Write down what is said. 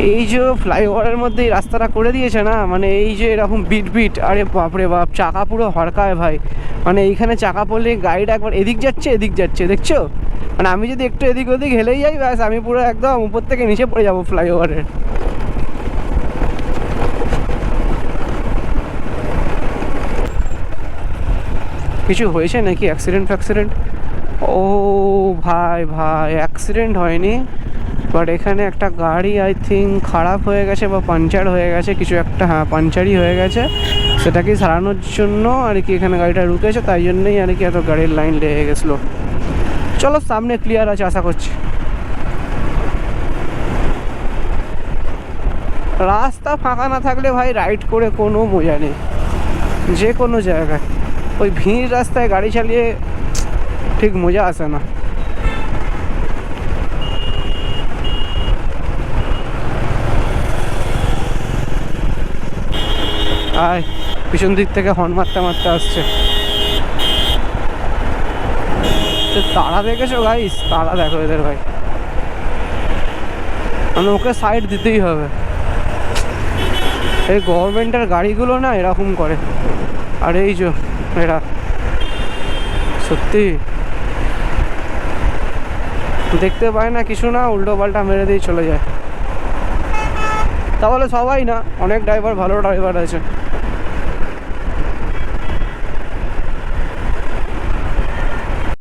এই যে ফ্লাইওভারের মধ্যে এই রাস্তাটা করে দিয়েছে না, মানে এই যে এরকম বিট বিট, আরে বাপরে বাপ, চাকা পুরো হড়কায় ভাই। মানে এইখানে চাকা পড়লে গাড়িটা একবার এদিক যাচ্ছে এদিক যাচ্ছে, দেখছো? মানে আমি যদি একটু এদিক ওদিক হেলেই যাই, ব্যাস আমি পুরো একদম উপর থেকে নিচে পড়ে যাবো ফ্লাইওভারের। কিছু হয়েছে নাকি, অ্যাক্সিডেন্ট ফ্যাক্সিডেন্ট? ও ভাই ভাই, অ্যাক্সিডেন্ট হয়নি, বাট এখানে একটা গাড়ি আই থিঙ্ক খারাপ হয়ে গেছে বা পাঞ্চার হয়ে গেছে কিছু একটা, হ্যাঁ পাঞ্চারই হয়ে গেছে। সেটাকে সারানোর জন্য আর কি এখানে গাড়িটা রুকেছে, তাই জন্যই আর কি এত গাড়ির লাইন লেগে গেছিলো। চলো সামনে ক্লিয়ার আছে আশা করছি। রাস্তা ফাঁকা না থাকলে ভাই রাইড করে কোনো মজা নেই, যে কোনো জায়গায়। ওই ভিড় রাস্তায় গাড়ি চালিয়ে ঠিক মজা আসে না। আয়, পিছন দিক থেকে হর্ন মারতে মারতে আসছে। তারা দেখেছো গাইস, তারা দেখো এদের ভাই, মানে ওকে সাইড দিতেই হবে। এই গভর্নমেন্টের গাড়িগুলো না এরকম করে। আর এই যে এরা সত্যি দেখতে পায় না কিছু না, উল্টো পাল্টা মেরে দিয়ে চলে যায়। তাহলে সবাই না, অনেক ড্রাইভার, ভালো ড্রাইভার আছে।